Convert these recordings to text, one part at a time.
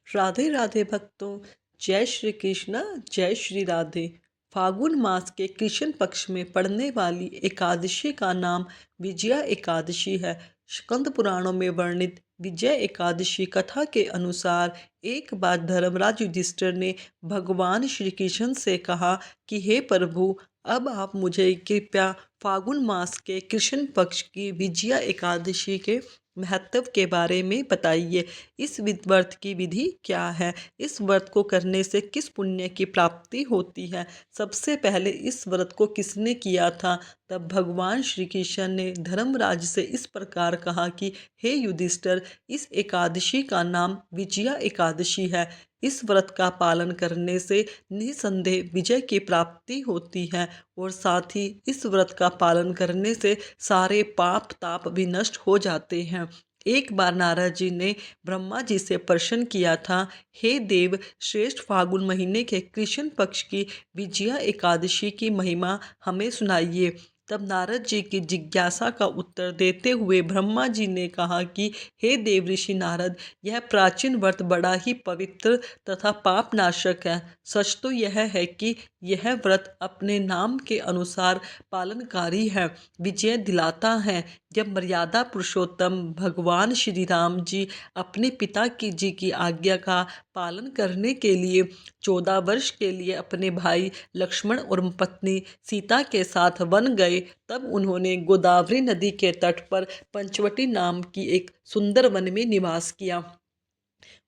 राधे राधे भक्तों। जय श्री कृष्णा। जय श्री राधे। फागुन मास के कृष्ण पक्ष में पड़ने वाली एकादशी का नाम विजया एकादशी है। स्कंद पुराणों में वर्णित विजय एकादशी कथा के अनुसार एक बार धर्मराज युधिष्ठिर ने भगवान श्री कृष्ण से कहा कि हे प्रभु, अब आप मुझे कृपया फागुन मास के कृष्ण पक्ष की विजया एकादशी के महत्व के बारे में बताइए। इस व्रत की विधि क्या है? इस व्रत को करने से किस पुण्य की प्राप्ति होती है? सबसे पहले इस व्रत को किसने किया था? तब भगवान श्री कृष्ण ने धर्मराज से इस प्रकार कहा कि हे युधिष्ठिर, इस एकादशी का नाम विजया एकादशी है। इस व्रत का पालन करने से निसंदेह विजय की प्राप्ति होती है और साथ ही इस व्रत का पालन करने से सारे पाप ताप भी नष्ट हो जाते हैं। एक बार नारद जी ने ब्रह्मा जी से प्रश्न किया था, हे देव श्रेष्ठ, फागुन महीने के कृष्ण पक्ष की विजया एकादशी की महिमा हमें सुनाइए। तब नारद जी की जिज्ञासा का उत्तर देते हुए ब्रह्मा जी ने कहा कि हे देव ऋषि नारद, यह प्राचीन व्रत बड़ा ही पवित्र तथा पाप नाशक है। सच तो यह है कि यह व्रत अपने नाम के अनुसार पालनकारी है, विजय दिलाता है। जब मर्यादा पुरुषोत्तम भगवान श्री राम जी अपने पिता की आज्ञा का पालन करने के लिए 14 वर्ष के लिए अपने भाई लक्ष्मण और पत्नी सीता के साथ वन गए, तब उन्होंने गोदावरी नदी के तट पर पंचवटी नाम की एक सुंदर वन में निवास किया।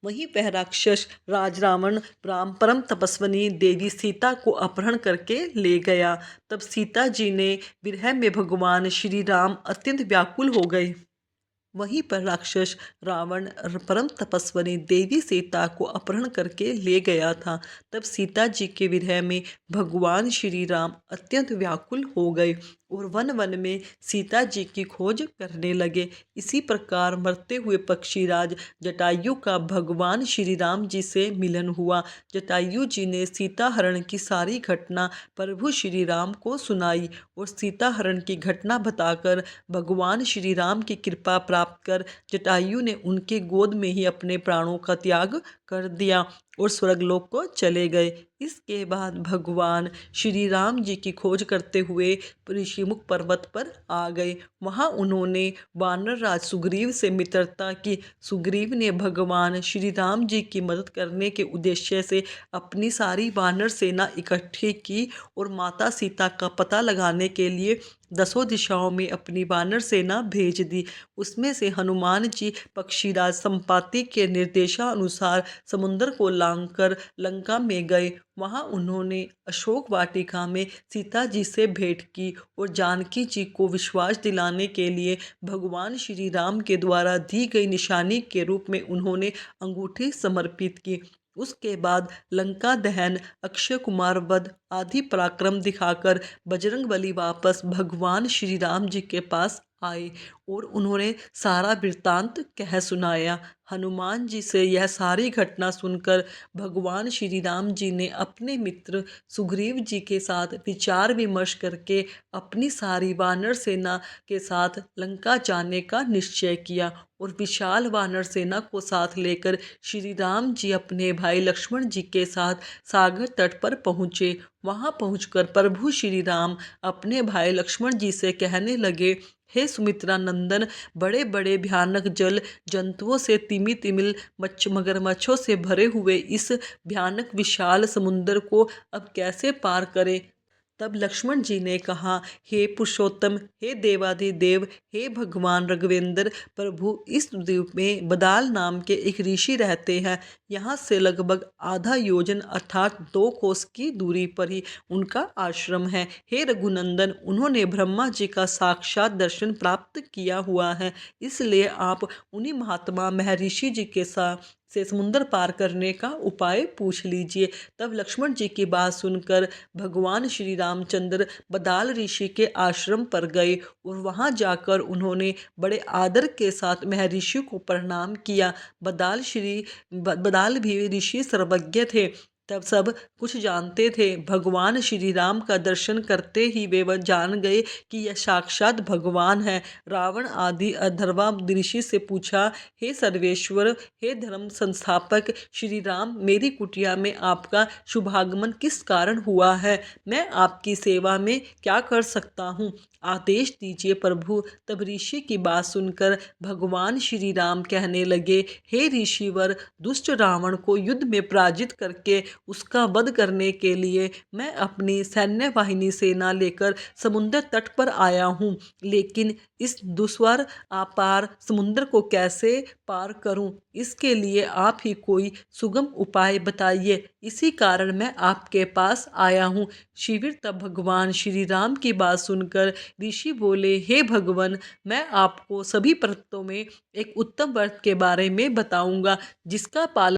वहीं वह राक्षस राज राम परम तपस्विनी देवी सीता को अपहरण करके ले गया। तब सीता जी ने विरह में भगवान श्री राम अत्यंत व्याकुल हो गए। वहीं पर राक्षस रावण परम तपस्विनी देवी सीता को अपहरण करके ले गया था। तब सीता जी के विरह में भगवान श्री राम अत्यंत व्याकुल हो गए और वन वन में सीता जी की खोज करने लगे। इसी प्रकार मरते हुए पक्षीराज जटायु का भगवान श्री राम जी से मिलन हुआ। जटायु जी ने सीता हरण की सारी घटना प्रभु श्री राम को सुनाई और सीता हरण की घटना बताकर भगवान श्री राम की कृपा प्राप्त कर जटायु ने उनके गोद में ही अपने प्राणों का त्याग कर दिया और स्वर्गलोक को चले गए। इसके बाद भगवान श्री राम जी की खोज करते हुए ऋषिमुख पर्वत पर आ गए। वहां उन्होंने वानर राज सुग्रीव से मित्रता की। सुग्रीव ने भगवान श्री राम जी की मदद करने के उद्देश्य से अपनी सारी वानर सेना इकट्ठी की और माता सीता का पता लगाने के लिए 10 दिशाओं में अपनी वानर सेना भेज दी। उसमें से हनुमान जी पक्षीराज संपाति के निर्देशानुसार समुद्र को लांघकर लंका में गए। वहां उन्होंने अशोक वाटिका में सीता जी से भेंट की और जानकी जी को विश्वास दिलाने के लिए भगवान श्री राम के द्वारा दी गई निशानी के रूप में उन्होंने अंगूठी समर्पित की। उसके बाद लंका दहन, अक्षय कुमार वध आदि पराक्रम दिखाकर बजरंगबली वापस भगवान श्री राम जी के पास आए और उन्होंने सारा वृत्तांत कह सुनाया। हनुमान जी से यह सारी घटना सुनकर भगवान श्री राम जी ने अपने मित्र सुग्रीव जी के साथ विचार विमर्श करके अपनी सारी वानर सेना के साथ लंका जाने का निश्चय किया और विशाल वानर सेना को साथ लेकर श्री राम जी अपने भाई लक्ष्मण जी के साथ सागर तट पर पहुँचे। वहां पहुंचकर प्रभु श्री राम अपने भाई लक्ष्मण जी से कहने लगे, हे सुमित्रा नंदन, बड़े बड़े भयानक जल जंतुओं से तिमी तिमिल मगरमच्छों से भरे हुए इस भयानक विशाल समुद्र को अब कैसे पार करें? तब लक्ष्मण जी ने कहा, हे पुरुषोत्तम, हे देवाधिदेव, हे भगवान रघुवेंद्र प्रभु, इस द्वीप में बदाल नाम के एक ऋषि रहते हैं। यहाँ से लगभग आधा योजन अर्थात 2 कोस की दूरी पर ही उनका आश्रम है। हे रघुनंदन, उन्होंने ब्रह्मा जी का साक्षात दर्शन प्राप्त किया हुआ है, इसलिए आप उन्हीं महात्मा महर्षि जी के साथ से समुद्र पार करने का उपाय पूछ लीजिए। तब लक्ष्मण जी की बात सुनकर भगवान श्री रामचंद्र बदाल ऋषि के आश्रम पर गए और वहां जाकर उन्होंने बड़े आदर के साथ महर्षि को प्रणाम किया। बदाल भी ऋषि सर्वज्ञ थे। तब सब कुछ जानते थे। भगवान श्री राम का दर्शन करते ही वे वह जान गए कि यह साक्षात भगवान है। रावण आदि अथर्वा ऋषि से पूछा, हे सर्वेश्वर, हे धर्म संस्थापक श्री राम, मेरी कुटिया में आपका शुभागमन किस कारण हुआ है? मैं आपकी सेवा में क्या कर सकता हूँ? आदेश दीजिए प्रभु। तब ऋषि की बात सुनकर भगवान श्री राम कहने लगे, हे ऋषिवर, दुष्ट रावण को युद्ध में पराजित करके उसका वध करने के लिए मैं अपनी सैन्य वाहिनी सेना लेकर समुद्र तट पर आया हूँ, लेकिन इस दुश्वार अपार समुद्र को कैसे पार करूँ? इसके लिए आप ही कोई सुगम उपाय बताइए। इसी कारण मैं आपके पास आया हूँ। शिविर तब भगवान श्री राम की बात सुनकर ऋषि बोले, हे भगवान, मैं आपको सभी पर्वतों में एक उत्तम व्रत के बारे में बताऊंगा, जिसका पालन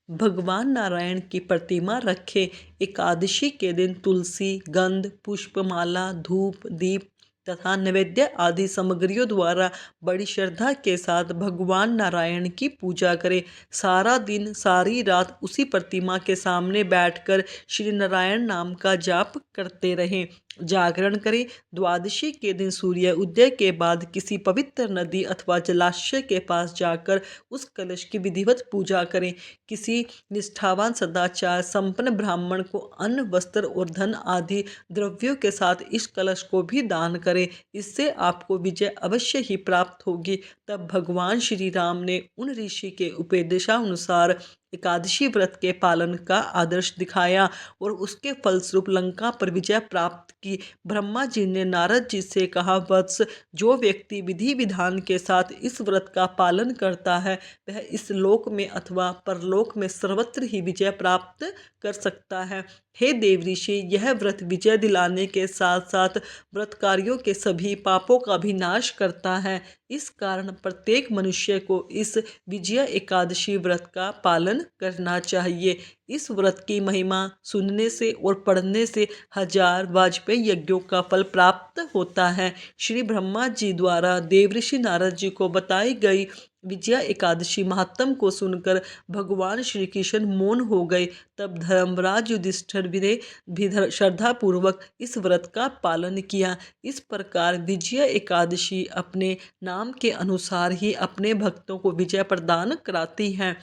भगवान नारायण की प्रतिमा रखे। एकादशी के दिन तुलसी, गंध, पुष्पमाला, धूप, दीप तथा नैवेद्य आदि सामग्रियों द्वारा बड़ी श्रद्धा के साथ भगवान नारायण की पूजा करें। सारा दिन सारी रात उसी प्रतिमा के सामने बैठकर श्री नारायण नाम का जाप करते रहें। जागरण करें। द्वादशी के दिन सूर्य उदय के बाद किसी पवित्र नदी अथवा जलाशय के पास जाकर उस कलश की विधिवत पूजा करें। किसी निष्ठावान सदाचार संपन्न ब्राह्मण को अन्न, वस्त्र और धन आदि द्रव्यों के साथ इस कलश को भी दान करें। इससे आपको विजय अवश्य ही प्राप्त होगी। तब भगवान श्री राम ने उन ऋषि के उपदेशानुसार एकादशी व्रत के पालन का आदर्श दिखाया और उसके फलस्वरूप लंका पर विजय प्राप्त की। ब्रह्मा जी ने नारद जी से कहा, वत्स, जो व्यक्ति विधि विधान के साथ इस व्रत का पालन करता है वह इस लोक में अथवा परलोक में सर्वत्र ही विजय प्राप्त कर सकता है। हे देव ऋषि, यह व्रत विजय दिलाने के साथ साथ व्रतकारियों के सभी पापों का भी नाश करता है। इस कारण प्रत्येक मनुष्य को इस विजया एकादशी व्रत का पालन करना चाहिए। इस व्रत की महिमा सुनने से और पढ़ने से 1000 वाजपेयी यज्ञों का फल प्राप्त होता है। श्री ब्रह्मा जी द्वारा देवऋषि नारद जी को बताई गई विजया एकादशी महात्म को सुनकर भगवान श्री कृष्ण मौन हो गए। तब धर्मराज युधिष्ठिर ने भी श्रद्धापूर्वक इस व्रत का पालन किया। इस प्रकार विजया एकादशी अपने नाम के अनुसार ही अपने भक्तों को विजय प्रदान कराती है।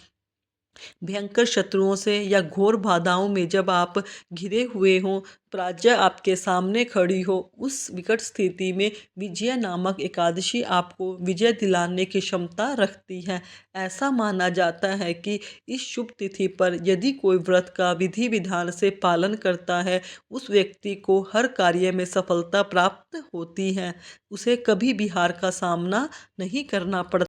भयंकर शत्रुओं से या घोर बाधाओं में जब आप घिरे हुए हों, पराजय आपके सामने खड़ी हो, उस विकट स्थिति में विजया नामक एकादशी आपको विजय दिलाने की क्षमता रखती है। ऐसा माना जाता है कि इस शुभ तिथि पर यदि कोई व्रत का विधि विधान से पालन करता है, उस व्यक्ति को हर कार्य में सफलता प्राप्त होती है। उसे कभी भी हार का सामना नहीं करना पड़ता।